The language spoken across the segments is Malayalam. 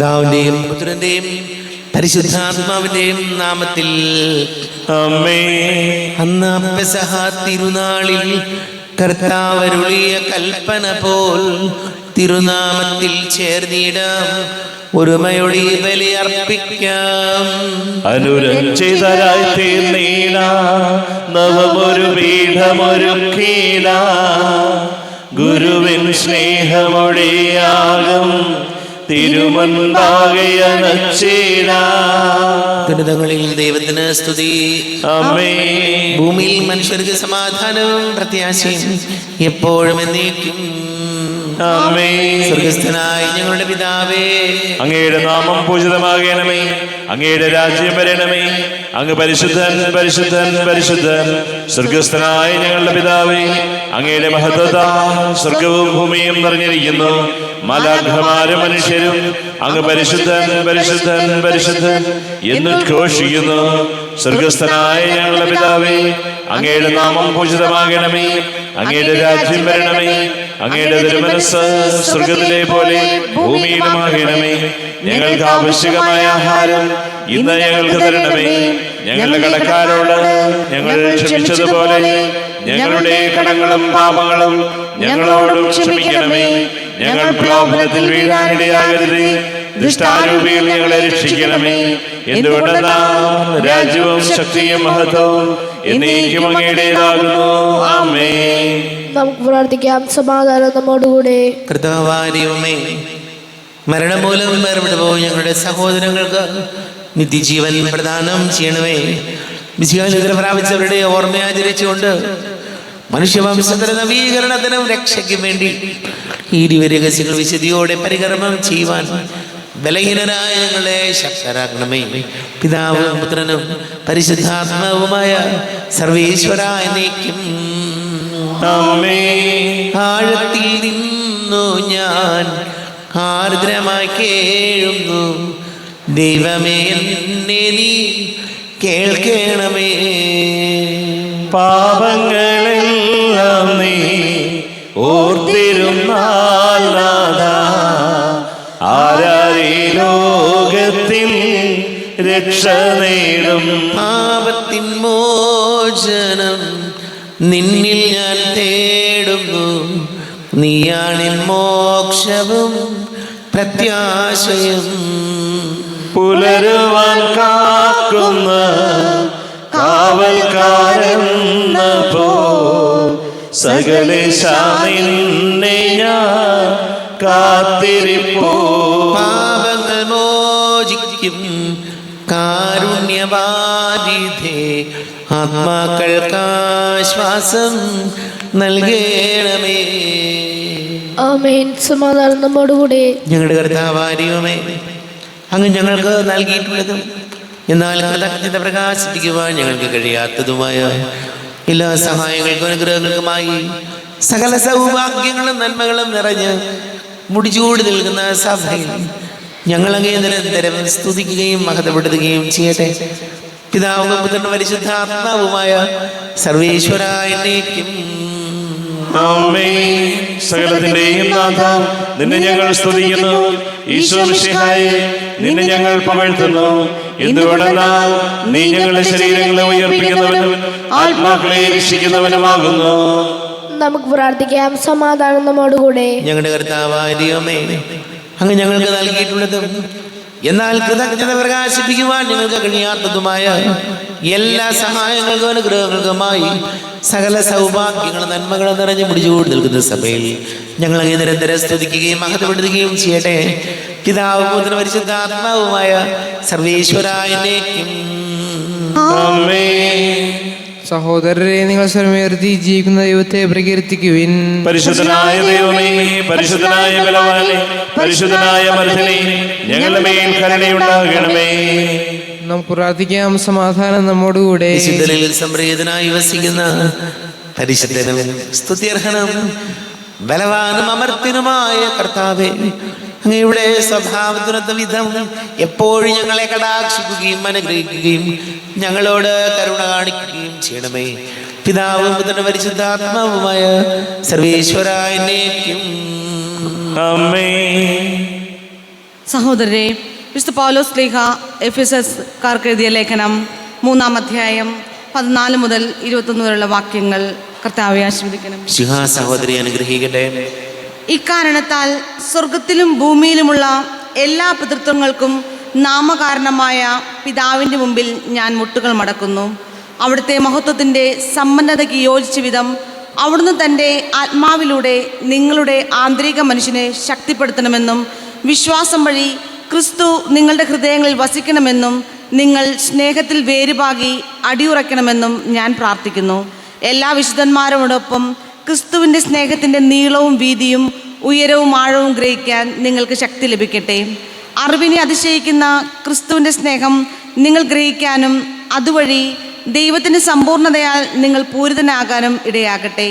പിതാവിന്റെയും പുത്രന്റെയും പരിശുദ്ധാത്മാവിന്റെയും നാമത്തിൽ ആമേൻ. അന്ന് പെസഹ തിരുനാളിൽ കർത്താവരുളിയ കൽപ്പന പോൽ തിരുനാമത്തിൽ ചേർന്നിടാം, ഒരുമയോടെ ബലി അർപ്പിക്കാം. അനുരഞ്ജിതരായി തീർന്നീട നവമൊരു പീഠമൊരുക്കീട, ഗുരുവിൻ സ്നേഹമൊഴിയാകും തിരുമുൻപാകെ അണച്ചിട. ദുരിതങ്ങളിൽ ദൈവത്തിന് സ്തുതി. ആമേൻ. ഭൂമിയിൽ മനുഷ്യർക്ക് സമാധാനവും പ്രത്യാശയും എപ്പോഴും എന്നേക്കും. ആമേൻ. സ്വർഗസ്ഥനായ ഞങ്ങളുടെ പിതാവേ, അങ്ങയുടെ നാമം പൂജിതമാകണമേ, അങ്ങയുടെ രാജ്യം വരണമേ, അങ്ങ് പരിശുദ്ധൻ പരിശുദ്ധൻ പരിശുദ്ധൻ. സ്വർഗസ്ഥനായ ഞങ്ങളുടെ പിതാവേ, അങ്ങയുടെ മഹത്വത സ്വർഗവും ഭൂമിയും നിറഞ്ഞിരിക്കുന്നു. മാലാഖമാരും മനുഷ്യരും അങ്ങ് പരിശുദ്ധൻ പരിശുദ്ധൻ പരിശുദ്ധൻ എന്നുദ്ഘോഷിക്കുന്നു. സ്വർഗസ്ഥനായ ഞങ്ങളുടെ പിതാവേ, അങ്ങയുടെ നാമം പൂജിതമാകണമേ, അങ്ങയുടെ രാജ്യം വരണമേ, അങ്ങയുടെ തിരുമനസ്സ് സ്വർഗത്തിലെ പോലെ ഭൂമിയിലുമാകണമേ. ഞങ്ങൾക്ക് ആവശ്യമായ ആഹാരം ഇന്ന് ഞങ്ങൾക്ക് തരണമേ. ഞങ്ങളുടെ കടക്കാരോട് ഞങ്ങൾ ക്ഷമിച്ചതുപോലെ ഞങ്ങളുടെ കടങ്ങളും പാപങ്ങളും ഞങ്ങളോടും ക്ഷമിക്കണമേ. ഞങ്ങൾ പ്രലോഭനത്തിൽ വീഴാനിടയാകരുതേ, ദുഷ്ടാരൂപിയിൽ ഞങ്ങളെ രക്ഷിക്കണമേ. എന്തുകൊണ്ടെന്നാൽ രാജ്യവും ശക്തിയും മഹത്വവും എന്നേക്കും അങ്ങയുടേതാകുന്നു. ആമേൻ. നമുക്ക് പ്രാർത്ഥിക്കാം. സമാധാനം നമ്മോടുകൂടെ. കർത്താവാരിയുമേ, മരണം മൂലം വേർപെട്ടു പോയി ഞങ്ങളുടെ സഹോദരങ്ങൾക്ക് നിത്യജീവൻ പ്രദാനം ചെയ്യണമേ. വിശുദ്ധ പ്രാപിച്ചവരുടെ ഓർമ്മ ആചരിച്ചുകൊണ്ട് മനുഷ്യവംശത്തിന്റെ നവീകരണത്തിനും രക്ഷയ്ക്കും വേണ്ടി ഈ ദിവ്യരഹസ്യങ്ങൾ വിശുദ്ധിയോടെ പരികർമ്മം ചെയ്യുവാൻ ബലഹീനരായ ഞങ്ങളെ ശക്തരാക്കണമേ. പിതാവും പുത്രനും പരിശുദ്ധാത്മാവുമായ സർവേശ്വര എന്നേക്കും. ആഴത്തിൽ നിന്നു ഞാൻ ആർദ്രമായി കേഴുന്നു, ദൈവമേ എന്നെ നീ കേൾക്കണമേ. പാപങ്ങളെല്ലാം നീ ഓർത്തിരുന്നാൽ നാഥാ, ആരാരീ ലോകത്തിൽ രക്ഷ നേടും. പാപത്തിൻ മോചനം നിന്നിൽ ഞാൻ തേടുന്നു, നീയാണിൻ മോക്ഷവും പ്രത്യാശയും. പുലരുവാൻ കാക്കുന്ന കാവൽക്കാരെന്ന പോ സകലേശാ നിന്നെ ഞാൻ കാത്തിരിപ്പോ. പാപങ്ങൾ മോചിക്കും കാരുണ്യവാരിധേ, ആത്മാക്കൾക്കാശ്വാസം നൽകണമേ. ആമേൻ. സമാധാനം നമ്മോടുകൂടെ. ഞങ്ങളുടെ കർത്താവാരിയുമേ, അങ്ങ് ഞങ്ങൾക്ക് നൽകിയിട്ടുള്ളതും എന്നാൽ കൃതജ്ഞത പ്രകാശിപ്പിക്കുവാൻ ഞങ്ങൾക്ക് കഴിയാത്തതുമായ എല്ലാ സഹായങ്ങൾക്കും അനുഗ്രഹങ്ങൾക്കുമായി സകല സൗഭാഗ്യങ്ങളും നന്മകളും നിറഞ്ഞ് മുടിചൂടി നിൽക്കുന്ന സഭയിൽ ഞങ്ങളങ്ങേ നിരന്തരം സ്തുതിക്കുകയും മഹത്വപ്പെടുത്തുകയും ചെയ്യട്ടെ. പിതാവും പുത്രനും പരിശുദ്ധാത്മാവുമായ സർവേശ്വര എന്നേക്കും. ആമേൻ. സകലത്തിന്റെയും നാഥ, നിന്നെ ഞങ്ങൾ സ്തുതിക്കുന്നു. ഈശോ മിശിഹായേ, നിന്നെ ഞങ്ങൾ പുകഴ്ത്തുന്നു. എന്തുകൊണ്ടെന്നാൽ നീ ഞങ്ങളുടെ ശരീരങ്ങളെ ഉയർപ്പിക്കുന്നവനും ആത്മാക്കളെ രക്ഷിക്കുന്നവനുമാകുന്നു. നമുക്ക് പ്രാർത്ഥിക്കാം. സമാധാനം നമ്മോടുകൂടെ. ഞങ്ങളുടെ കർത്താവാരിയമേ, അങ്ങ് ഞങ്ങൾക്ക് നൽകിയിട്ടുള്ളതും എന്നാൽ കൃതജ്ഞത പ്രകാശിപ്പിക്കുവാൻ ഞങ്ങൾക്ക് കഴിയാത്തതുമായ എല്ലാ സഹായങ്ങൾക്കും അനുഗ്രഹങ്ങൾക്കുമായി സകല സൗഭാഗ്യങ്ങളും നന്മകളും നിറഞ്ഞ് മുടിച്ചുകൂടി നിൽക്കുന്ന സഭയിൽ ഞങ്ങൾ അങ്ങ് നിരന്തരം സ്തുതിക്കുകയും മഹത്വപ്പെടുത്തുകയും ചെയ്യട്ടെ. പിതാവും പുത്രനും പരിശുദ്ധാത്മാവുമായ സർവേശ്വര എന്നേക്കും. സഹോദരരെ, നിങ്ങൾ സ്വരമുയർത്തി ജീവിക്കുന്ന ദൈവത്തെ പ്രകീർത്തിക്കുവിൻ. പരിശുദ്ധനായ ദൈവമേ, പരിശുദ്ധനായ ബലവാനേ, പരിശുദ്ധനായ മർദ്ദനേ, ഞങ്ങളുടെ മേൽ കരുണയുണ്ടാകണമേ. നമുക്ക് പ്രാർത്ഥിക്കാം. സമാധാനം നമ്മോടുകൂടെ. വിശുദ്ധരിൽ സംപ്രീതനായി വസിക്കുന്ന പരിശുദ്ധനും സ്തുത്യർഹനും ബലവാനും അമർത്യനുമായ കർത്താവേ, അങ്ങയുടെ സ്വഭാവത്തിനൊത്ത വിധം എപ്പോഴും ഞങ്ങളെ കടാക്ഷിക്കുകയും അനുഗ്രഹിക്കുകയും ഞങ്ങളോട് കരുണ കാണിക്കുകയും ചെയ്യണമേ. പിതാവും പുത്രനും പരിശുദ്ധാത്മാവുമായ സർവേശ്വര എന്നേക്കും. ആമേൻ. സഹോദരരെ, വിശുദ്ധ പൗലോസ് ശ്ലീഹ എഫെസസ്കാർക്ക് എഴുതിയ ലേഖനം 3-ാം അധ്യായം 14 മുതൽ 21 വരെയുള്ള വാക്യങ്ങൾ കർത്താവെ ആശീർവദിക്കണം. സഹോദരി അനുഗ്രഹിക്കട്ടെ. ഇക്കാരണത്താൽ സ്വർഗത്തിലും ഭൂമിയിലുമുള്ള എല്ലാ പിതൃത്വങ്ങൾക്കും നാമകാരണമായ പിതാവിൻ്റെ മുമ്പിൽ ഞാൻ മുട്ടുകൾ മടക്കുന്നു. അവിടുത്തെ മഹത്വത്തിൻ്റെ സമ്പന്നതയ്ക്ക് യോജിച്ച വിധം അവിടുന്ന് തൻ്റെ ആത്മാവിലൂടെ നിങ്ങളുടെ ആന്തരിക മനുഷ്യനെ ശക്തിപ്പെടുത്തണമെന്നും വിശ്വാസം വഴി ക്രിസ്തു നിങ്ങളുടെ ഹൃദയങ്ങളിൽ വസിക്കണമെന്നും നിങ്ങൾ സ്നേഹത്തിൽ വേരുപാകി അടിയുറയ്ക്കണമെന്നും ഞാൻ പ്രാർത്ഥിക്കുന്നു. എല്ലാ വിശുദ്ധന്മാരോടൊപ്പം ക്രിസ്തുവിൻ്റെ സ്നേഹത്തിൻ്റെ നീളവും വീതിയും ഉയരവും ആഴവും ഗ്രഹിക്കാൻ നിങ്ങൾക്ക് ശക്തി ലഭിക്കട്ടെ. അറിവിനെ അതിശയിക്കുന്ന ക്രിസ്തുവിൻ്റെ സ്നേഹം നിങ്ങൾ ഗ്രഹിക്കാനും അതുവഴി ദൈവത്തിൻ്റെ സമ്പൂർണ്ണതയാൽ നിങ്ങൾ പൂരിതനാകാനും ഇടയാകട്ടെ.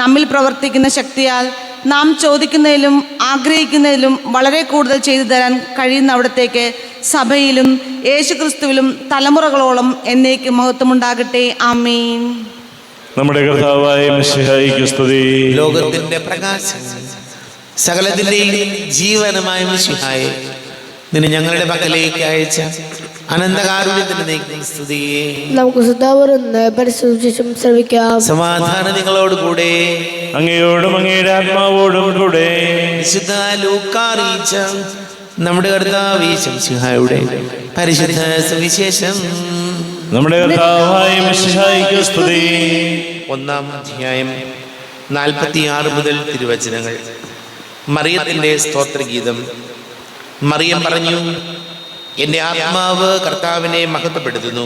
നമ്മിൽ പ്രവർത്തിക്കുന്ന ശക്തിയാൽ നാം ചോദിക്കുന്നതിലും ആഗ്രഹിക്കുന്നതിലും വളരെ കൂടുതൽ ചെയ്തു തരാൻ കഴിയുന്ന അവിടത്തേക്ക് സഭയിലും യേശുക്രിസ്തുവിലും തലമുറകളോളം എന്നേക്ക് മഹത്വമുണ്ടാകട്ടെ. ആമേൻ. നമ്മുടെ കർത്താവായ മിശിഹായിക്ക് സ്തുതി. ലോകത്തിന്റെ പ്രകാശം സകലത്തിന്റെയും ജീവനമായ മിശിഹായെ, നിന്നെ ഞങ്ങളുടെ പക്കലേക്ക് അയച്ച അനന്തകാരുണ്യത്തിന് സ്തുതിയെ. നമുക്ക് ശ്രദ്ധാപൂർവ്വം പരിശോധിച്ചും ശ്രവിക്കാം. സമാധാനം നിങ്ങളോട് കൂടെ, അങ്ങയോടും അങ്ങയുടെ ആത്മാവോടും കൂടെ. വിശുദ്ധ ലൂക്കാ അറിയിച്ച നമ്മുടെ കർത്താവ് മിശിഹായുടെ പരിശുദ്ധ സുവിശേഷം. നമ്മുടെ കർത്താവായ മിശിഹായിക്ക് സ്തുതി. 1-ാം അധ്യായം 46 മുതൽ തിരുവചനങ്ങൾ. മറിയത്തിന്റെ സ്തോത്രഗീതം. മറിയം പറഞ്ഞു, എൻ്റെ ആത്മാവ് കർത്താവിനെ മഹത്വപ്പെടുത്തുന്നു,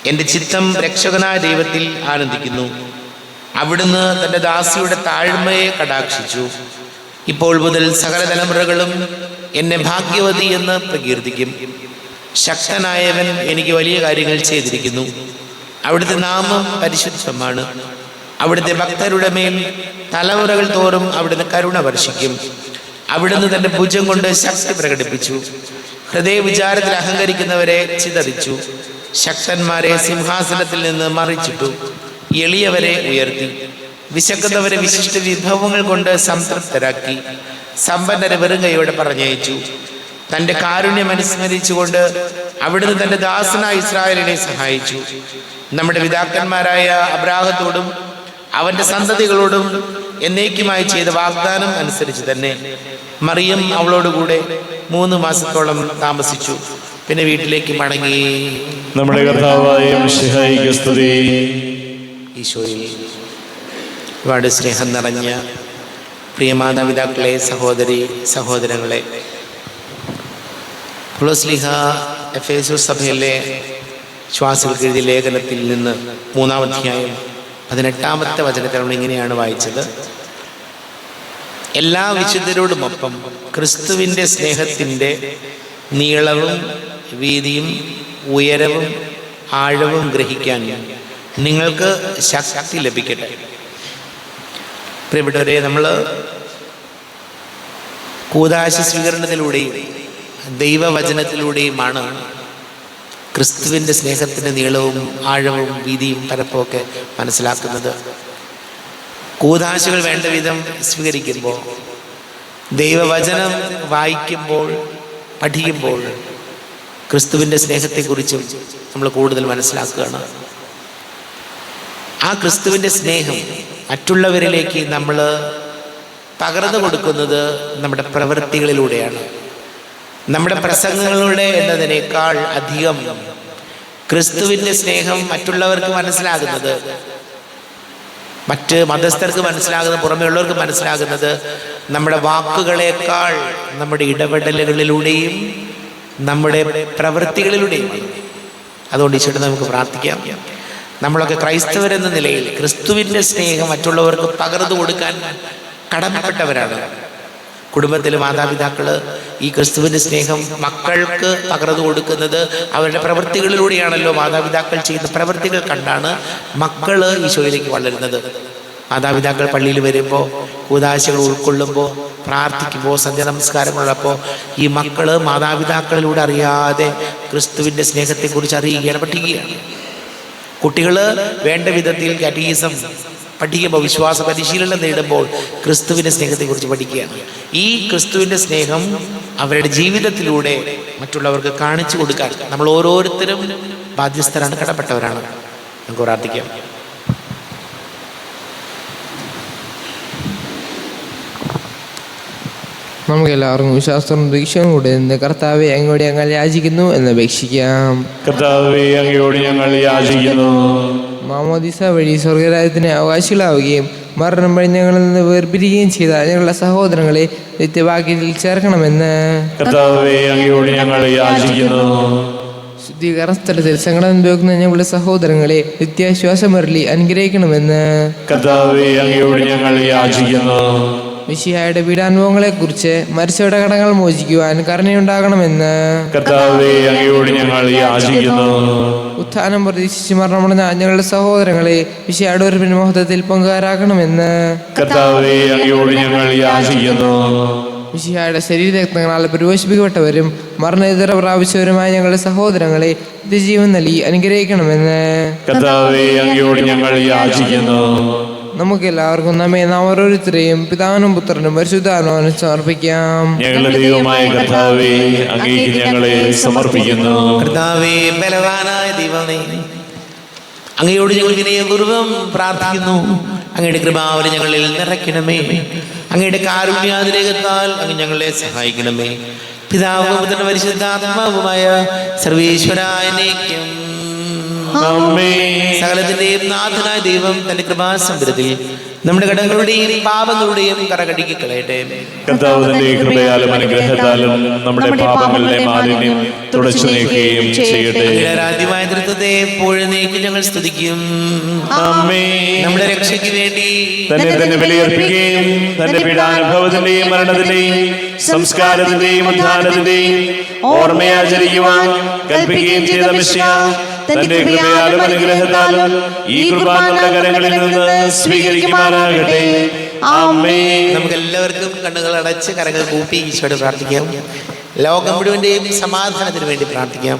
എൻ്റെ ചിത്തം രക്ഷകനായ ദൈവത്തിൽ ആനന്ദിക്കുന്നു. അവിടുന്ന് തൻ്റെ ദാസിയുടെ താഴ്മയെ കടാക്ഷിച്ചു. ഇപ്പോൾ മുതൽ സകല തലമുറകളും എന്നെ ഭാഗ്യവതി എന്ന് പ്രകീർത്തിക്കും. ശക്തനായവൻ എനിക്ക് വലിയ കാര്യങ്ങൾ ചെയ്തിരിക്കുന്നു. അവിടുത്തെ നാമം പരിശുദ്ധമാണ്. അവിടുത്തെ ഭക്തരുടെ മേൽ തലമുറകൾ തോറും അവിടുന്ന് കരുണ വർഷിക്കും. അവിടുന്ന് തൻ്റെ ഭുജം കൊണ്ട് ശക്തി പ്രകടിപ്പിച്ചു. ഹൃദയവിചാരത്തിൽ അഹങ്കരിക്കുന്നവരെ ചിതറിച്ചു. ശക്തന്മാരെ സിംഹാസനത്തിൽ നിന്ന് മറിച്ചിട്ടു. എളിയവരെ ഉയർത്തി. വിശക്കുന്നവരെ വിശിഷ്ട വിഭവങ്ങൾ കൊണ്ട് സംതൃപ്തരാക്കി. സമ്പന്നരെ വെറും കൈയോടെ പറഞ്ഞയച്ചു. തൻ്റെ കാരുണ്യം അനുസ്മരിച്ചുകൊണ്ട് അവിടുന്ന് തൻ്റെ ദാസനായ ഇസ്രായേലിനെ സഹായിച്ചു. നമ്മുടെ പിതാക്കന്മാരായ അബ്രാഹത്തോടും അവൻ്റെ സന്തതികളോടും എന്നേക്കുമായി ചെയ്ത വാഗ്ദാനം അനുസരിച്ച് തന്നെ മറിയം അവളോടുകൂടെ 3 മാസത്തോളം താമസിച്ചു. പിന്നെ വീട്ടിലേക്ക് മടങ്ങി. നമ്മുടെ കർത്താവായ മിശിഹായിക്ക് സ്തുതി. ഈശോയിൽ ഒരുപാട് സ്നേഹം നിറഞ്ഞ പ്രിയ മാതാപിതാക്കളെ, സഹോദരി സഹോദരങ്ങളെ, പൗലോസ് ശ്ലീഹ എഫേസസ് സഭയിലെ വിശ്വാസികൾക്ക് എഴുതിയ ലേഖനത്തിൽ നിന്ന് 3-ാം അധ്യായം 18-ാമത്തെ വചനത്തിൽ നമ്മൾ ഇങ്ങനെയാണ് വായിച്ചത്: എല്ലാ വിശുദ്ധരോടുമൊപ്പം ക്രിസ്തുവിൻ്റെ സ്നേഹത്തിൻ്റെ നീളവും വീതിയും ഉയരവും ആഴവും ഗ്രഹിക്കാൻ നിങ്ങൾക്ക് ശക്തി ലഭിക്കട്ടെ. പ്രിയപ്പെട്ടവരെ, നമ്മൾ കൂദാശ സ്വീകരണത്തിലൂടെയും ദൈവവചനത്തിലൂടെയുമാണ് ക്രിസ്തുവിൻ്റെ സ്നേഹത്തിൻ്റെ നീളവും ആഴവും വീതിയും പരപ്പുമൊക്കെ മനസ്സിലാക്കുന്നത്. കൂദാശകൾ വേണ്ട വിധം സ്വീകരിക്കുമ്പോൾ, ദൈവവചനം വായിക്കുമ്പോൾ, പഠിക്കുമ്പോൾ ക്രിസ്തുവിൻ്റെ സ്നേഹത്തെക്കുറിച്ചും നമ്മൾ കൂടുതൽ മനസ്സിലാക്കുകയാണ്. ആ ക്രിസ്തുവിൻ്റെ സ്നേഹം മറ്റുള്ളവരിലേക്ക് നമ്മൾ പകർന്നു കൊടുക്കുന്നത് നമ്മുടെ പ്രവൃത്തികളിലൂടെയാണ്. നമ്മുടെ പ്രസംഗങ്ങളുടെ എന്നതിനേക്കാൾ അധികം ക്രിസ്തുവിൻ്റെ സ്നേഹം മറ്റുള്ളവർക്ക് മനസ്സിലാകുന്നത്, മറ്റ് മതസ്ഥർക്ക് മനസ്സിലാകുന്നത്, പുറമെയുള്ളവർക്ക് മനസ്സിലാകുന്നത് നമ്മുടെ വാക്കുകളേക്കാൾ നമ്മുടെ ഇടപെടലുകളിലൂടെയും നമ്മുടെ പ്രവൃത്തികളിലൂടെയും. അതുകൊണ്ട് ഈശോയോട് നമുക്ക് പ്രാർത്ഥിക്കാം. നമ്മളൊക്കെ ക്രൈസ്തവരെന്ന നിലയിൽ ക്രിസ്തുവിൻ്റെ സ്നേഹം മറ്റുള്ളവർക്ക് പകർന്നു കൊടുക്കാൻ കടമപ്പെട്ടവരാണ്. കുടുംബത്തിലെ മാതാപിതാക്കൾ ഈ ക്രിസ്തുവിൻ്റെ സ്നേഹം മക്കൾക്ക് പകർന്നു കൊടുക്കുന്നത് അവരുടെ പ്രവൃത്തികളിലൂടെയാണല്ലോ. മാതാപിതാക്കൾ ചെയ്യുന്ന പ്രവൃത്തികൾ കണ്ടാണ് മക്കൾ ഈശോയിലേക്ക് വളരുന്നത്. മാതാപിതാക്കൾ പള്ളിയിൽ വരുമ്പോൾ, കൂദാശകൾ ഉൾക്കൊള്ളുമ്പോൾ, പ്രാർത്ഥിക്കുമ്പോൾ, സന്ധ്യാനമസ്കാരങ്ങളുള്ളപ്പോൾ ഈ മക്കൾ മാതാപിതാക്കളിലൂടെ അറിയാതെ ക്രിസ്തുവിൻ്റെ സ്നേഹത്തെക്കുറിച്ച് അറിയുകയാണ്, പഠിക്കുകയാണ്. കുട്ടികൾ വേണ്ട വിധത്തിൽ കാറ്റഗിസം പഠിക്കുമ്പോൾ, വിശ്വാസ പരിശീലനം നേടുമ്പോൾ ക്രിസ്തുവിൻ്റെ സ്നേഹത്തെക്കുറിച്ച് പഠിക്കുകയാണ്. ഈ ക്രിസ്തുവിൻ്റെ സ്നേഹം അവരുടെ ജീവിതത്തിലൂടെ മറ്റുള്ളവർക്ക് കാണിച്ചു കൊടുക്കാൻ നമ്മൾ ഓരോരുത്തരും ബാധ്യസ്ഥരാണ്, കടപ്പെട്ടവരാണ്. നമുക്ക് പ്രാർത്ഥിക്കാം. നമുക്ക് എല്ലാവർക്കും വിശ്വാസവും പ്രതീക്ഷയും കൂടെ നിന്ന് കർത്താവെ അങ്ങോട്ട് ഞങ്ങൾ യാചിക്കുന്നു എന്ന് അപേക്ഷിക്കാം. കർത്താവേ, അങ്ങയോട് ഞങ്ങൾ യാചിക്കുന്നു. മാമോദിസ വഴി സ്വർഗരാജ്യത്തിന് അവകാശികളാവുകയും മരണം വഴി ഞങ്ങളിൽ നിന്ന് വേർപിരിയുകയും ചെയ്ത ഞങ്ങളുടെ സഹോദരങ്ങളെ നിത്യഭാഗ്യത്തിൽ ചേർക്കണമെന്ന് കർത്താവേ, അങ്ങയോട് ഞങ്ങൾ യാചിക്കുന്നു. ശുദ്ധീകരണ സ്ഥലത്തിൽ സങ്കടം അനുഭവിക്കുന്ന ഞങ്ങളുടെ സഹോദരങ്ങളെ നിത്യാശ്വാസമരളി അനുഗ്രഹിക്കണമെന്ന് കർത്താവേ, അങ്ങയോട് ഞങ്ങൾ യാചിക്കുന്നു. മിശിഹായുടെ പീഡാനുഭവങ്ങളെക്കുറിച്ച് മരിച്ചവരുടെ കടങ്ങൾ മോചിക്കുവാൻ കരുണയുണ്ടാകണമെന്ന് കർത്താവേ, അങ്ങയോട് ഞങ്ങൾ യാചിക്കുന്നു. ഉത്ഥാനം പ്രതീക്ഷിച്ച് മരണമടഞ്ഞ ഞങ്ങളുടെ സഹോദരങ്ങളെ മിശിഹായുടെ ഒരു പിൻമോഹത്തിൽ പങ്കുകാരാക്കണമെന്ന് കർത്താവേ, അങ്ങയോട് ഞങ്ങൾ യാചിക്കുന്നു. മിശിഹായുടെ ശരീരരക്തങ്ങളാൽ പരിപോഷിപ്പിക്കപ്പെട്ടവരും മരണേതര പ്രാപിച്ചവരുമായ ഞങ്ങളുടെ സഹോദരങ്ങളെ നിത്യജീവൻ നൽകി അനുഗ്രഹിക്കണമെന്ന് കർത്താവേ, അങ്ങയോട് ഞങ്ങൾ യാചിക്കുന്നു. നമുക്ക് എല്ലാവർക്കും നമ്മെ നാം ഓരോരുത്തരെയും പിതാവിനും പുത്രനും പരിശുദ്ധാത്മാവിനും സമർപ്പിക്കാം. ഞങ്ങളുടെ ദൈവമായ കർത്താവേ, അങ്ങേക്ക് ഞങ്ങളെ സമർപ്പിക്കുന്നു. കർത്താവേ, ബലവാനായ ദൈവമേ, അങ്ങയോട് ഞങ്ങൾ വിനയപൂർവ്വം പ്രാർത്ഥിക്കുന്നു. അങ്ങയുടെ കൃപാവലി ഞങ്ങളിൽ നിറയ്ക്കണമേ. അങ്ങയുടെ കാരുണ്യാതിരേകത്താൽ അങ്ങ് ഞങ്ങളെ സഹായിക്കണമേ. പിതാവും പുത്രനും പരിശുദ്ധാത്മാവുമായ സർവേശ്വരായ എന്നേക്കും സകലത്തിന്റെയും നാഥനായ ദൈവം തന്റെ കൃപാസമ്പരത്തിൽ നമ്മുടെ കടങ്ങളുടെയും പാപങ്ങളുടെയും കറകടിക്ക് കളയട്ടെ. കർത്താവ് തന്റെ കൃപയാലും അനുഗ്രഹത്താലും നമ്മുടെ പാപങ്ങളുടെ മാലിന്യം തുടച്ചു നീക്കുകയും ചെയ്യട്ടെ. രാജ്യമായ തൃത്വത്തെ എപ്പോഴും നീക്കി ഞങ്ങൾ സ്തുതിക്കും. നമ്മുടെ രക്ഷയ്ക്ക് വേണ്ടി തന്നെ ബലിയർപ്പിക്കുകയും തന്റെ പീഡാനുഭവത്തിന്റെയും മരണത്തിന്റെയും സംസ്കാരത്തിന്റെയും ഉദ്ധാനത്തിന്റെയും ഓർമ്മയാചരിക്കുവാൻ കൽപ്പിക്കുകയും ചെയ്ത മിശിഹാ തന്റെ കൃപയാലും അനുഗ്രഹത്താലും ഈ കുർബാന നമ്മുടെ കരങ്ങളിൽ നിന്ന് സ്വീകരിക്കുമാറാകട്ടെ. ആമേൻ. നമുക്ക് എല്ലാവർക്കും കണ്ണുകൾ അടച്ച് കരങ്ങൾ കൂപ്പി ഈശോയോട് പ്രാർത്ഥിക്കാം. ലോകം മുഴുവൻ്റെയും സമാധാനത്തിന് വേണ്ടി പ്രാർത്ഥിക്കാം.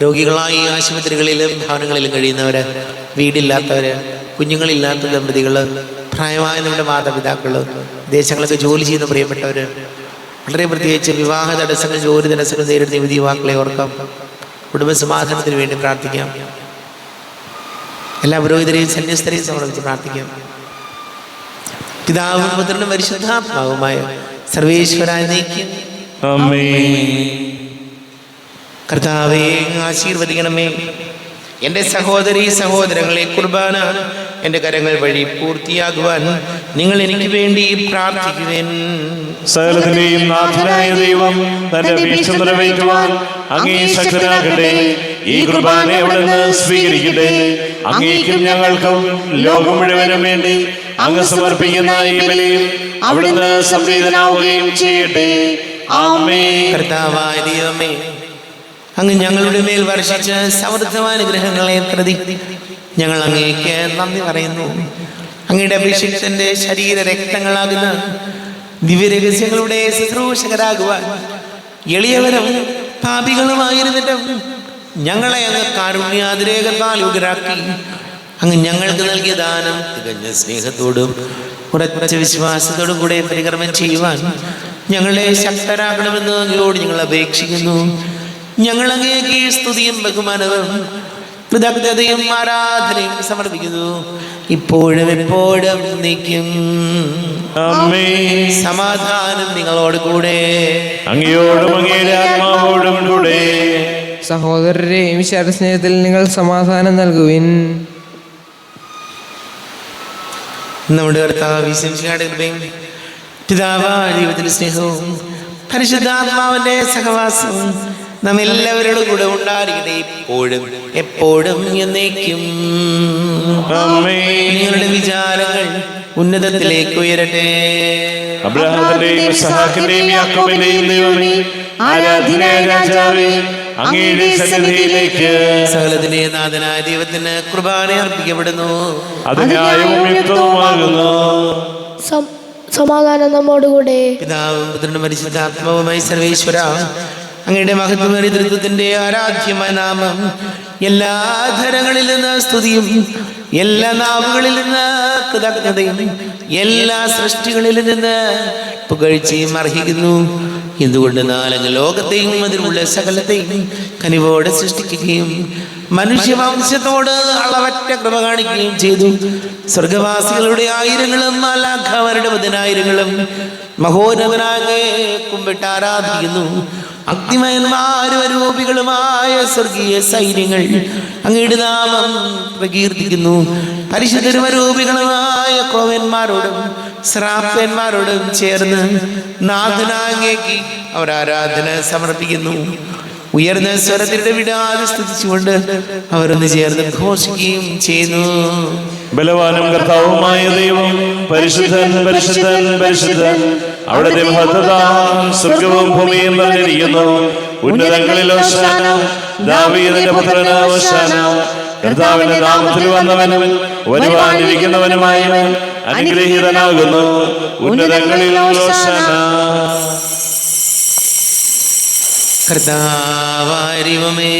രോഗികളായി ആശുപത്രികളിലും ഭവനങ്ങളിലും കഴിയുന്നവര്, വീടില്ലാത്തവര്, കുഞ്ഞുങ്ങളില്ലാത്ത ദമ്പതികള്, പ്രായമായ നമ്മുടെ മാതാപിതാക്കള്, ദേശങ്ങളൊക്കെ ജോലി ചെയ്യുന്ന പ്രിയപ്പെട്ടവര്, വളരെ പ്രത്യേകിച്ച് വിവാഹ തടസ്സങ്ങൾ, ജോലി തടസ്സങ്ങൾ നേരിടുന്ന യുവതി യുവാക്കളെ ഓർക്കാം. കുടുംബ സമാധാനത്തിന് വേണ്ടി പ്രാർത്ഥിക്കാം. എല്ലാ പുരോഹിതരെയും സന്യസ്തരെയും സമർപ്പിച്ച് പ്രാർത്ഥിക്കാം. പിതാവും പുത്രനും പരിശുദ്ധാത്മാവുമായ സർവേശ്വരായ എന്നേക്കും കർത്താവേ, ആശീർവദിക്കണമേ. എൻ്റെ സഹോദരീ സഹോദരങ്ങളെ, കുർബാന എൻ്റെ കരങ്ങൾ വഴി പൂർത്തിയാകുവാൻ നിങ്ങൾ എനിക്ക് വേണ്ടി പ്രാർത്ഥിക്കുവേൻ. സകലത്തിന്റെയും നാഥനായ ദൈവം തന്റെ വീഴ്ച നിറവേറ്റുവാൻ അങ്ങേ ശക്തനാകട്ടെ. ഈ കുർബാന അവിടുന്ന് സ്വീകരിക്കട്ടെ. അങ്ങേക്കും ഞങ്ങൾക്കും ലോകം മുഴുവനും വേണ്ടി അങ്ങ് സമർപ്പിക്കുന്ന ഈ ബലിയിൽ അവിടുന്ന് സംപ്രീതനാവുകയും ചെയ്യട്ടെ. ആമേൻ. കർത്താവായ ദൈവമേ, അങ്ങ് ഞങ്ങളുടെ മേൽ വർഷിച്ച സമൃദ്ധമായ അനുഗ്രഹങ്ങളെ പ്രതി ഞങ്ങൾ അങ്ങേക്ക് നന്ദി പറയുന്നു. അങ്ങയുടെ അഭിഷിക്തന്റെ ശരീര രക്തങ്ങളാകുന്ന ദിവ്യരഹസ്യങ്ങളുടെ ശുശ്രൂഷകരാകുവാൻ എളിയവരും പാപികളുമായിരുന്നിട്ടും ഞങ്ങളെ അങ്ങ് കാരുണ്യാതിരേകത്താൽ യോഗ്യരാക്കി. അങ്ങ് ഞങ്ങൾക്ക് നൽകിയ ദാനം തികഞ്ഞ സ്നേഹത്തോടും ഉറച്ച വിശ്വാസത്തോടും കൂടെ പരികർമ്മം ചെയ്യുവാൻ ഞങ്ങളെ ശക്തരാക്കണമെന്ന് അങ്ങയോട് ഞങ്ങൾ അപേക്ഷിക്കുന്നു. ഞങ്ങൾ അങ്ങേക്ക് സ്തുതിയും ബഹുമാനവും കൃതജ്ഞതയും ആരാധനയും സമർപ്പിക്കുന്നു, ഇപ്പോഴും എപ്പോഴും നീക്കും. സമാധാനം നിങ്ങളോട് കൂടെ, അങ്ങയോടും അങ്ങയുടെ ആത്മാവോടും കൂടെ. സഹോദരരെ, ഈശ്വര സ്നേഹത്തിൽ നിങ്ങൾ സമാധാനം നൽകുവിൻ. നമ്മുടെ കർത്താവ് യേശുവിന്റെ കൃപയും പിതാവായ ദൈവത്തിന്റെ സ്നേഹവും പരിശുദ്ധാത്മാവിന്റെ സഹവാസവും നമ്മെല്ലാവരോടും കൂടെ ഉണ്ടായിരിക്കട്ടെ, ഇപ്പോഴും എപ്പോഴും എന്നേക്കും. നിങ്ങളുടെ വിചാരങ്ങൾ ഉന്നതത്തിലേക്ക് ഉയരട്ടെ. അബ്രഹാമിന്റെയും ഇസ്ഹാക്കിന്റെയും യാക്കോബിന്റെയും ദൈവമേ, ആരാധനായ രാജാവേ, അങ്ങയുടെ സന്നിധിയിലേക്ക് സകലത്തിന്റെ നാഥനായ ദൈവത്തിന് കുർബാന അർപ്പിക്കപ്പെടുന്നു. അത് ന്യായവും യുക്തവുമാകുന്നു. സമാധാനം നമ്മോടുകൂടെ. പിതാവും പുത്രനും പരിശുദ്ധാത്മാവുമായി സർവേശ്വര, അങ്ങയുടെ മഹത്വമേറിയ തൃത്വത്തിന്റെ ആരാധ്യമായ നാമം എല്ലാ ധരങ്ങളിൽ നിന്ന് സ്തുതിയും, എല്ലാ നാവുകളിൽ നിന്ന് കൃതജ്ഞതയും, എല്ലാ സൃഷ്ടികളിൽ നിന്ന് പുകഴ്ചയും അർഹിക്കുന്നു. എന്തുകൊണ്ട് നാലങ്ങ് ലോകത്തെയും അതിലുള്ള സകലത്തെയും കനിവോടെ സൃഷ്ടിക്കുകയും മനുഷ്യവംശത്തോട് അളവറ്റ കൃപ കാണിക്കുകയും ചെയ്തു. സ്വർഗവാസികളുടെ ആയിരങ്ങളും മാലാഖമാരുടെ 10,000ങ്ങളും മഹോന്നതനാകെ കുമ്പിട്ട് ആരാധിക്കുന്നു. അഗ്നിമയന്മാരും അരൂപികളുമായ സ്വർഗീയ സൈന്യങ്ങൾ അങ്ങയുടെ നാമം പ്രകീർത്തിക്കുന്നു. പരിശുദ്ധരും അരൂപികളുമായ ക്രോവന്മാരോടും ശ്രാപ്പന്മാരോടും ചേർന്ന് നാഥനാങ്ങേക്ക് അവർ ആരാധന സമർപ്പിക്കുന്നു. ഉയർന്ന സ്വരത്തിലൂടെ വിടാതെ സ്തുതിച്ചുകൊണ്ട് അവരൊന്ന് ചേർന്ന് ഘോഷിക്കുകയും ചെയ്യുന്നു. ബലവാനും കർത്താവുമായ ദൈവം പരിശുദ്ധൻ പരിശുദ്ധൻ പരിശുദ്ധൻ, അവിടുത്തെ മഹത്വത സ്വർഗവും ഭൂമിയും നിറഞ്ഞിരിക്കുന്നു. ഉന്നതങ്ങളിൽ ഹോശാന, ദാവീദിന്റെ പുത്രന് ഹോശാന. കർത്താവിന്റെ നാമത്തിൽ വന്നവനും വരുവാനിരിക്കുന്നവനുമായവൻ അനുഗ്രഹീതനാകുന്നു. ഉന്നതങ്ങളിൽ ഹോശാന. കർത്താവാരിവമേ,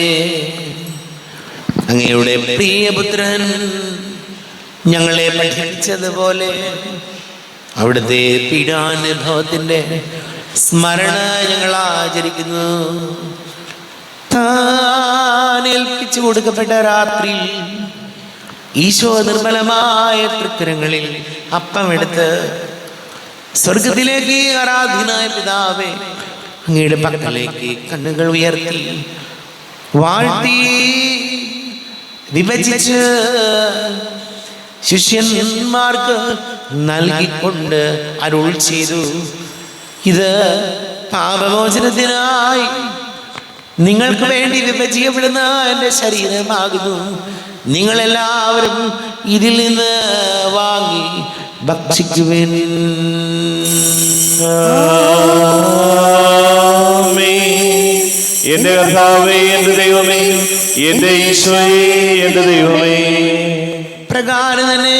അങ്ങയുടെ പ്രിയപുത്രൻ ഞങ്ങളെ പഠിപ്പിച്ചതുപോലെ അവിടുത്തെ പീഡാനുഭവത്തിന്റെ സ്മരണ ഞങ്ങൾ ആചരിക്കുന്നു. താൻ ഏൽപ്പിച്ചു കൊടുക്കപ്പെട്ട രാത്രി ഈശോ നിർമ്മലമായ തൃക്കരങ്ങളിൽ അപ്പമെടുത്ത് സ്വർഗത്തിലേക്ക് ആരാധനായ പിതാവേ അങ്ങയുടെ പക്കലേക്ക് കണ്ണുകൾ ഉയർത്തി വാഴ്ത്തി വിഭജിച്ച് ശിഷ്യന്മാർക്ക് നൽകിക്കൊണ്ട് അരുൾ ചെയ്തു, ഇത് പാപമോചനത്തിനായി നിങ്ങൾക്ക് വേണ്ടി വിഭജിക്കപ്പെടുന്ന എൻ്റെ ശരീരമാകുന്നു. നിങ്ങളെല്ലാവരും ഇതിൽ നിന്ന് വാങ്ങി ഭക്ഷിക്കുവിൻ. എന്റെ കർത്താവേ, എന്റെ ദൈവമേ, എന്റെ ഈശോയേ, എന്റെ ദൈവമേ. പ്രകാരം തന്നെ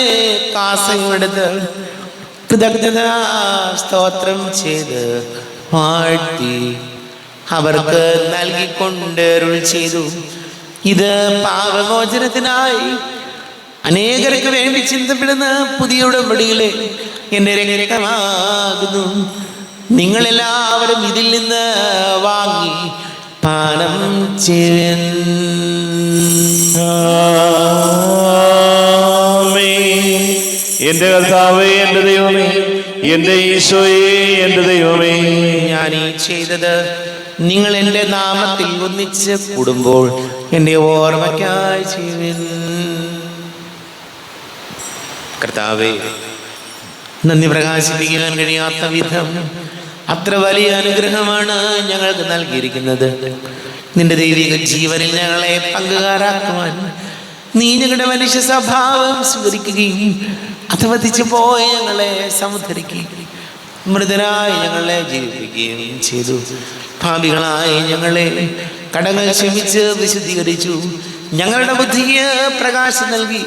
കാസയെടുത്ത് കൃതജ്ഞത സ്തോത്രം ചെയ്ത് വാഴ്ത്തി അവർക്ക് നൽകിക്കൊണ്ട് അരുൾ ചെയ്തു, ഇത് പാപമോചനത്തിനായി അനേകർക്ക് വേണ്ടി ചിന്തപ്പെടുന്ന പുതിയ ഉടമ്പടിയിലെ എൻ്റെ രക്തമാകുന്നു. നിങ്ങളെല്ലാവരും ഇതിൽ നിന്ന് വാങ്ങി പാനം ചെയ്യുവിൻ. എന്റെ കർത്താവേ, എന്റെ ദൈവമേ, എന്റെ ഈശോയേ, എന്റെ ദൈവമേ. ഞാൻ ഈ ചെയ്തത് നിങ്ങൾ എൻ്റെ നാമത്തിൽ ഒന്നിച്ച് കൂടുമ്പോൾ എൻ്റെ ഓർമ്മയ്ക്കായി ചെയ്യുവിൻ. കർത്താവേ, നന്ദി പ്രകാശിപ്പിക്കാൻ കഴിയാത്ത വിധം അത്ര വലിയ അനുഗ്രഹമാണ് ഞങ്ങൾക്ക് നൽകിയിരിക്കുന്നത്. നിന്റെ ദൈവിക ജീവനിൽ ഞങ്ങളെ പങ്കുകാരാക്കുവാൻ നീ ഞങ്ങളുടെ മനുഷ്യ സ്വഭാവം സ്വീകരിക്കുകയും അധപതിച്ചു പോയ ഞങ്ങളെ സമുദ്ധരിക്കുകയും മൃതരായി ഞങ്ങളെ ജീവിപ്പിക്കുകയും ചെയ്തു. പാപികളായ ഞങ്ങളെ കടങ്ങൾ ക്ഷമിച്ച് വിശുദ്ധീകരിച്ചു. ഞങ്ങളുടെ ബുദ്ധിക്ക് പ്രകാശം നൽകി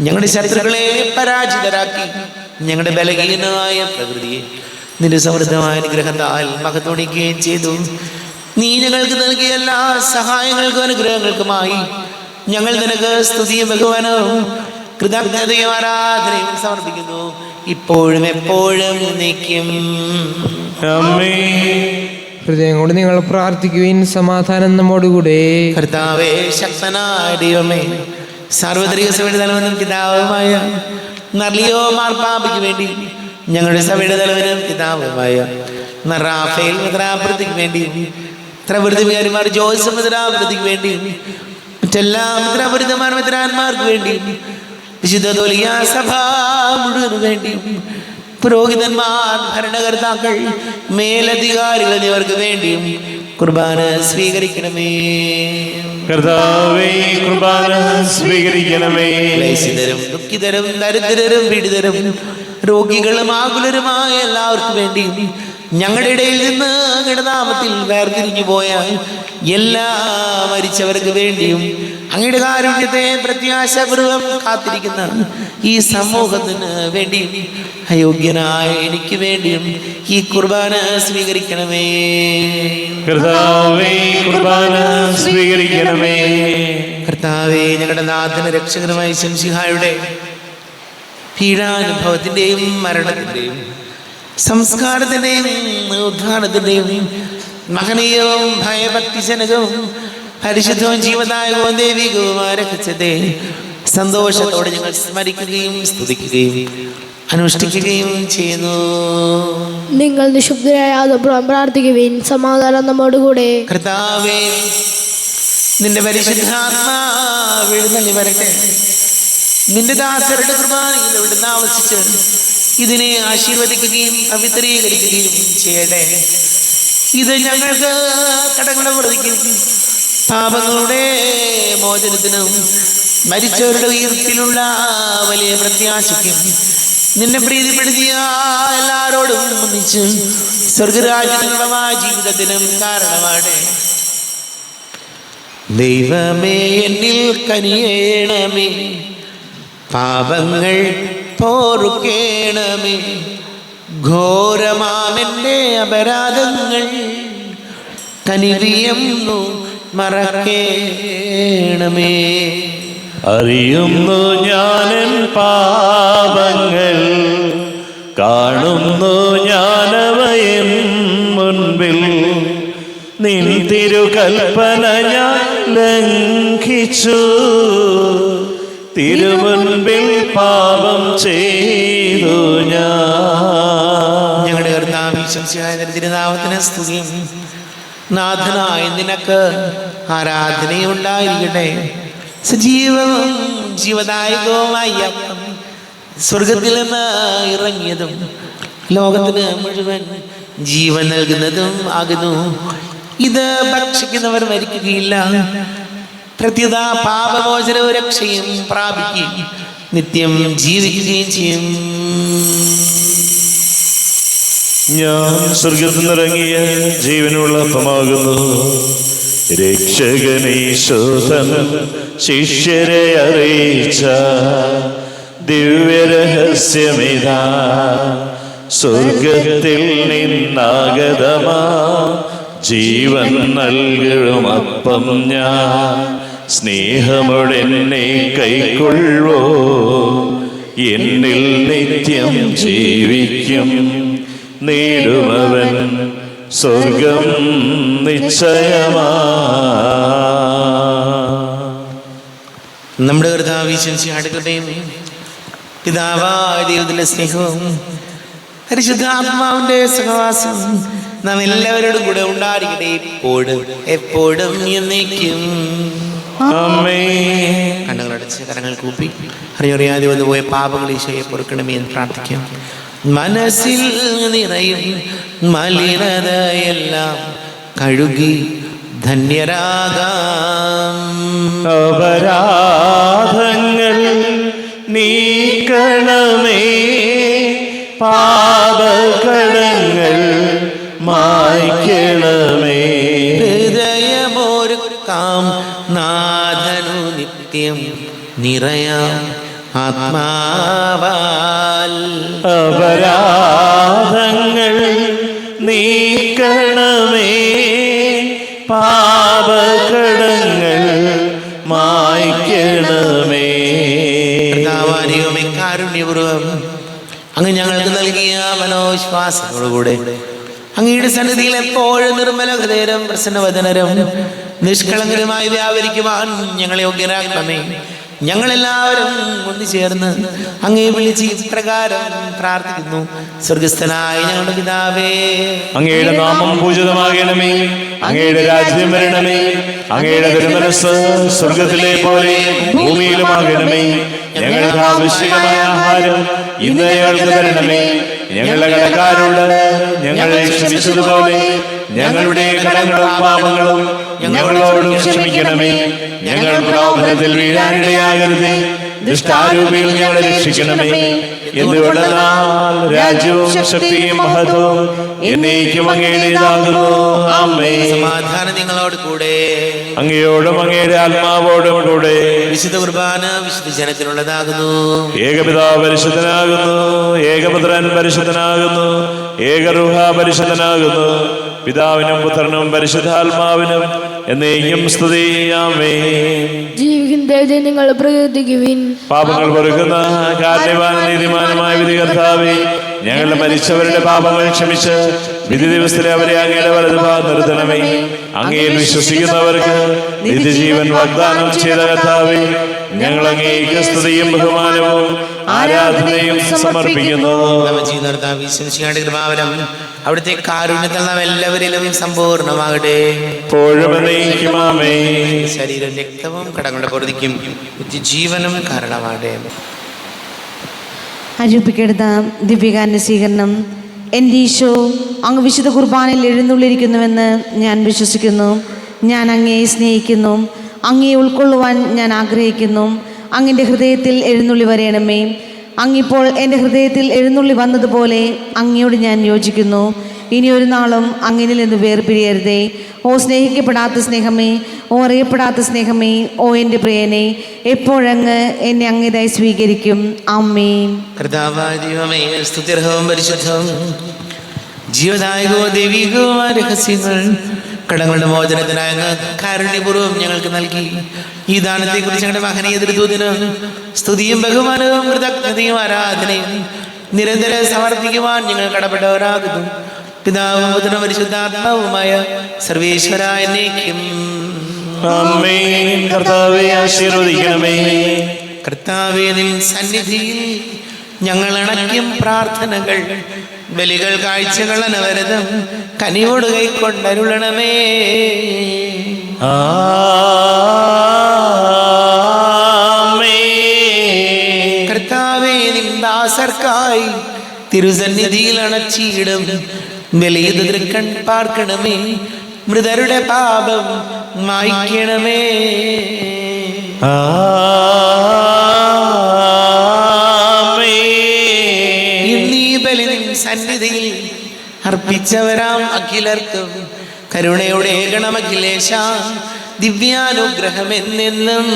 ഞങ്ങളുടെ ശത്രുക്കളെ പരാജിതരാക്കി. ഞങ്ങളുടെ ബലഹീനമായ പ്രകൃതിയെ നിന്റെ സമൃദ്ധമായ അനുഗ്രഹത്താൽ മഹത്വണിക്കുകയും ചെയ്തു. നീ ഞങ്ങൾക്ക് നൽകിയ എല്ലാ സഹായങ്ങൾക്കും അനുഗ്രഹങ്ങൾക്കുമായി ഞങ്ങൾ നിനക്ക് സ്തുതിയും ബഹുമാനവും കൃതജ്ഞതയും ആരാധനയും സമർപ്പിക്കുന്നു, ഇപ്പോഴും എപ്പോഴും നീക്കും. ഹൃദയം കൊണ്ട് നിങ്ങൾ പ്രാർത്ഥിക്കുവിൻ. സമാധാനം നമ്മോടുകൂടെ. കർത്താവേ, ശക്തനായ ദൈവമേ, സാർവത്രിക സഭയുടെ തലവനും പിതാവുമായ നർലിയോ മാർപ്പാപ്പയ്ക്ക് വേണ്ടി ഞങ്ങളുടെ സഭയുടെ തലവനും പിതാവുമായ റാഫേൽ മിത്രാപ്രതിക്ക് വേണ്ടി, ത്രവൃത്തിമാർ ജോയ്സ് മിത്രാപ്രതിക്ക് വേണ്ടി, മറ്റെല്ലാ മിത്രാന്മാർക്ക് വേണ്ടി, വിശുദ്ധ തോലിയ സഭ മുഴുവനും വേണ്ടി, പുരോഹിതന്മാർ, ഭരണകർത്താക്കൾ, മേലധികാരികൾ എന്നിവർക്ക് വേണ്ടിയും കുർബാന സ്വീകരിക്കണമേ. കർത്താവേ, കുർബാന സ്വീകരിക്കണമേ. ക്ലേശിതരും ദുഃഖിതരും ദരിദ്രരും പീഡിതരും രോഗികളും ആകുലരുമായ എല്ലാവർക്കും വേണ്ടിയും ഞങ്ങളുടെ ഇടയിൽ നിന്ന് അങ്ങയുടെ നാമത്തിൽ വേർതിരിഞ്ഞു പോയ എല്ലാ മരിച്ചവർക്ക് വേണ്ടിയും അങ്ങയുടെ കാരുണ്യത്തെ പ്രത്യാശപൂർവം കാത്തിരിക്കുന്ന ഈ സമൂഹത്തിന് വേണ്ടിയും അയോഗ്യനായ എനിക്ക് വേണ്ടിയും ഈ കുർബാന സ്വീകരിക്കണമേ. കർത്താവേ, കുർബാന സ്വീകരിക്കണമേ. കർത്താവേ, ഞങ്ങളുടെ നാഥന രക്ഷകനുമായ ശംസിഹായുടെ പീഡാനുഭവത്തിൻ്റെയും മരണത്തിൻ്റെയും സംസ്കാരത്തിൻ്റെയും ഉദ്ധാനത്തിൻ്റെയും മഹനീയവും ഭയഭക്തിജനകവും പരിശുദ്ധവും ജീവദായകവും ദൈവികവുമായ രഹസ്യത്തെ സന്തോഷത്തോടെ ഞങ്ങൾ സ്മരിക്കുകയും സ്തുതിക്കുകയും അനുഷ്ഠിക്കുകയും ചെയ്യുന്നു. നിങ്ങൾ നിശബ്ദരായ പ്രാർത്ഥിക്കുവിൻ. സമാധാനം നമ്മോടുകൂടെ. കർത്താവേ, നിന്റെ പരിശുദ്ധാത്മാവ് എഴുന്നള്ളി വരട്ടെ. നിന്റെ ദാസരുടെ കുർബാനയിൽ ഇവിടുന്ന് ആവസിച്ച് ഇതിനെ ആശീർവദിക്കുകയും പവിത്രീകരിക്കുകയും ചെയ്യട്ടെ. ഇത് ഞങ്ങൾക്ക് കടങ്ങളുടെ പ്രതിക്കും പാപങ്ങളുടെ മോചനത്തിനും മരിച്ചവരുടെ ഉയർപ്പിലുള്ള വലിയ പ്രത്യാശയ്ക്കും നിന്നെ പ്രീതിപ്പെടുത്തിയ എല്ലാവരോടും ഒന്നിച്ച് സ്വർഗരാജ്യമായ ജീവിതത്തിനും കാരണമാണ്. ദൈവമേ, എന്നിൽ കനിയേണമേ, പാപങ്ങൾ പോറുക്കേണമേ, ഘോരമാമെൻ്റെ അപരാധങ്ങൾ കനിവിയെന്നു മറക്കേണമേ. അറിയുന്നു ഞാനെൻ പാപങ്ങൾ, കാണുന്നു ഞാനവയൻ മുൻപിൽ. നിൻ തിരുകൽപ്പന ഞാൻ ലംഘിച്ചു, തിരുമുൻപിൽ പാപം ചെയ്തു ഞാൻ. ഞങ്ങളുടെ കർത്താവേ, ശംസിയായ തിരുനാമത്തിന് സ്തുതിയും നാഥനായ നിനക്ക് ആരാധനയുണ്ടായിരിക്കട്ടെ. സജീവവും ജീവദായകവുമായ അപ്പം സ്വർഗത്തിൽ നിന്ന് ഇറങ്ങിയതും ലോകത്തിന് മുഴുവൻ ജീവൻ നൽകുന്നതും ആകുന്നു. ഇത് ഭക്ഷിക്കുന്നവർ മരിക്കുകയില്ല, പ്രത്യുത പാപമോചനവും രക്ഷയും പ്രാപിക്കുകയും നിത്യം ജീവിക്കുകയും ചെയ്യും. ഞാൻ സ്വർഗത്തിൽ നിന്നിറങ്ങിയ ജീവനുള്ള അപ്പമാകുന്നു. രക്ഷകനീശോധൻ ശിഷ്യരെ അറിയിച്ച ദിവ്യരഹസ്യമിതാ. സ്വർഗത്തിൽ നിന്നാഗതമാ ജീവൻ നൽകും അപ്പം ഞാൻ. സ്നേഹമോടെന്നെ കൈക്കൊള്ളുവോ, എന്നിൽ നിത്യം ജീവിക്കും. നേടുമവൻ സ്വർഗം നിശ്ചയമാ. നമ്മുടെ കർത്താവേ, ശംസിഹായുടെ കൃപയും പിതാവായ ദൈവത്തിന്റെ സ്നേഹവും പരിശുദ്ധാത്മാവിന്റെ സഹവാസം നാം എല്ലാവരോടും കൂടെ ഉണ്ടായിരിക്കട്ടെ, എപ്പോഴും എപ്പോഴും എന്നേക്കും. കണ്ണുകളടച്ച് കരങ്ങൾ കൂപ്പി അറിയാതെ വന്നുപോയ പാപങ്ങൾ ഈശോയെ പൊറുക്കണമേ എന്ന് പ്രാർത്ഥിക്കാം. മനസ്സിൽ നിറയും മലിനതയെല്ലാം കഴുകി ധന്യരാകാം. അപരാധങ്ങൾ നീക്കണമേ, പാപകടങ്ങൾ മായ്ക്കണമേ. ഹൃദയമൊരുക്കാം നാഥനു നിത്യം നിറയാം ആത്മാവാൽ. അപരാധങ്ങൾ നീക്കണമേ, പാപകടങ്ങൾ മായ്ക്കണമേ. കർത്താവാനിയുമേ, കാരുണ്യപൂർവ്വം അങ്ങ് ഞങ്ങൾക്ക് നൽകിയ മനോവിശ്വാസത്തോടുകൂടെ അങ്ങയുടെ സന്നിധിയിൽ എപ്പോഴും നിർമ്മല ഹൃദയരും പ്രസന്നവദനരും നിഷ്കളങ്കരുമായി വ്യാപരിക്കുവാൻ ഞങ്ങളെ യോഗ്യരാക്കണമേ. ഞങ്ങളെല്ലാവരും ഒന്നു ചേർന്ന് അങ്ങയെ വിളിച്ച് ഇപ്രകാരം പ്രാർത്ഥിക്കുന്നു. സ്വർഗസ്ഥനായ ഞങ്ങളുടെ പിതാവേ, അങ്ങയുടെ നാമം പൂജിതമാകണമേ, അങ്ങയുടെ രാജ്യം വരണമേ, അങ്ങയുടെ തിരുമനസ്സ് സ്വർഗത്തിലെ പോലെ ഭൂമിയിലുമാകണമേ. ഞങ്ങൾക്ക് ആവശ്യമായ ആഹാരം ഇന്ന് ഞങ്ങൾക്ക് തരണമേ. ഞങ്ങളുടെ കടക്കാരോട് ഞങ്ങളെ ക്ഷമിച്ചതുപോലെ ഞങ്ങളുടെ കടങ്ങളും പാപങ്ങളും ഞങ്ങളോടും ക്ഷമിക്കണമേ. ഞങ്ങൾ പ്രലോഭനത്തിൽ വീഴാനിടയാകരുതേ, ദുഷ്ടാരൂപിയിൽ ഞങ്ങളെ രക്ഷിക്കണമേ. എന്തുകൊണ്ടെന്നാൽ രാജ്യവും ശക്തിയും മഹത്വവും എന്നേക്കും അങ്ങയുടേതാകുന്നു. ആമേൻ. സമാധാനം നിങ്ങളോട് കൂടെ. അങ്ങയോടും അങ്ങയുടെ ആത്മാവോടും കൂടെ. വിശുദ്ധ കുർബാന വിശുദ്ധ ജനത്തിനുള്ളതാകുന്നു. ഏകപിതാവ് പരിശുദ്ധനാകുന്നു, ഏകപുത്രൻ പരിശുദ്ധനാകുന്നു, ഏകരൂഹ പരിശുദ്ധനാകുന്നു. പിതാവിനും പുത്രനും പരിശുദ്ധാത്മാവിനും എന്നേക്കും സ്തുതി. ആമേൻ. ജീവിക്കുന്ന ദൈവത്തെ നിങ്ങൾ പ്രകീർത്തിക്കുവിൻ. പാപങ്ങൾ പൊറുക്കുന്ന കാരുണ്യവാൻ നീതിമാനുമായ വിധികർത്താവേ, ഞങ്ങളുടെ മരിച്ചവരുടെ പാപങ്ങൾ ക്ഷമിച്ച് വിധി ദിവസത്തിലെ അവരെ അങ്ങയുടെ വലതുഭാഗം നിർത്തണമേ. അങ്ങയിൽ വിശ്വസിക്കുന്നവർക്ക് നിത്യജീവൻ വാഗ്ദാനം ചെയ്ത കർത്താവേ, ഞങ്ങൾ അങ്ങേക്ക് സ്തുതിയും ബഹുമാനവും ആരാധനയും സമർപ്പിക്കുന്നു. കൃപാവരം അവിടുത്തെ കാരുണ്യത്തിൽ നാം എല്ലാവരിലും സമ്പൂർണ്ണമാകട്ടെ. ശരീരം രക്തവും കടങ്ങളുടെ പൊറുതിക്കും ജീവനും കാരണമാകട്ടെ. അരൂപിക്കെടുത്ത ദിവ്യകാരുണ്യ സ്വീകരണം. എൻ്റെ ഈശോ, അങ്ങ് വിശുദ്ധ കുർബാനയിൽ എഴുന്നള്ളിയിരിക്കുന്നുവെന്ന് ഞാൻ വിശ്വസിക്കുന്നു. ഞാൻ അങ്ങയെ സ്നേഹിക്കുന്നു. അങ്ങയെ ഉൾക്കൊള്ളുവാൻ ഞാൻ ആഗ്രഹിക്കുന്നു. അങ്ങിൻ്റെ ഹൃദയത്തിൽ എഴുന്നള്ളി വരയണമേ. അങ്ങിപ്പോൾ എൻ്റെ ഹൃദയത്തിൽ എഴുന്നള്ളി വന്നതുപോലെ അങ്ങയോട് ഞാൻ യോജിക്കുന്നു. ഇനി ഒരു നാളും അങ്ങിനിൽ നിന്ന് വേർപിരിയരുതേ. ഓ സ്നേഹിക്കപ്പെടാത്ത സ്നേഹമേ, ഓ അറിയപ്പെടാത്ത സ്നേഹമേ, ഓ എൻ്റെ പ്രിയനെ, എപ്പോഴങ്ങ് എന്നെ അങ്ങേതായി സ്വീകരിക്കും. ആമേൻ. കർത്താവായ ദൈവമേ, സ്തുത്യർഹവും പരിശുദ്ധവും ജീവദായകവും ദൈവികവുമായ രഹസ്യങ്ങൾ കടങ്ങളുടെ മോചനത്തിനായ അങ്ങ് കാരുണ്യപൂർവ്വം ഞങ്ങൾക്ക് നൽകി. ഈ ദാനത്തെക്കുറിച്ച് ഞങ്ങളുടെ മഹനീയ ദൂതിന് സ്തുതിയും ബഹുമാനവും കൃതജ്ഞതയും ആരാധനയും നിരന്തരം സമർപ്പിക്കുവാൻ ഞങ്ങൾ കടപ്പെട്ടവരാകുന്നു. പിതാവും പുത്രനും പരിശുദ്ധാത്മാവുമായ സർവേശ്വരായ എന്നേക്കും ആമേൻ. കർത്താവേ, ആശീർവദിക്കണമേ. കർത്താവേ, നിൻ സന്നിധിയിൽ ഞങ്ങൾ അണയ്ക്കും പ്രാർത്ഥനകൾ, ബലികൾ, കാഴ്ചകൾ അനവരതം കനിയോട് കൈക്കൊണ്ടരുളണമേ. കർത്താവേ, നിൻ ദാസർക്കായി തിരുസന്നിധിയിൽ അണച്ചിടും ബലിയതൃക്കൺ പാർക്കണമേ. മൃതരുടെ പാപം മായ്ക്കണമേ. സന്നിധിയിൽ അർപ്പിച്ചവരാം അഖിലർക്കും കരുണയുടെ ഗണമഖിലേശ ദിവ്യാനുഗ്രഹം എന്നെന്നും.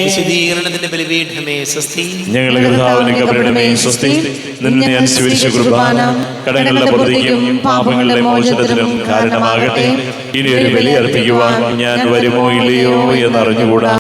വിശുദ്ധീകരണത്തിന്റെ ബലിപീഠമേ സ്വസ്തി. ഞങ്ങളുടെ കർത്താവിന് കബറിടമേ സ്വസ്തി. നിന്നെ അനുസരിച്ച കുർബാന കടങ്ങളുടെ പൊറുതിക്കും പാപങ്ങളുടെ മോചനത്തിനും കാരണമാകട്ടെ. ഇനി ഒരു ബലി അർപ്പിക്കുവാൻ ഞാൻ വരുമോ ഇല്ലയോ എന്നറിഞ്ഞുകൂടാ.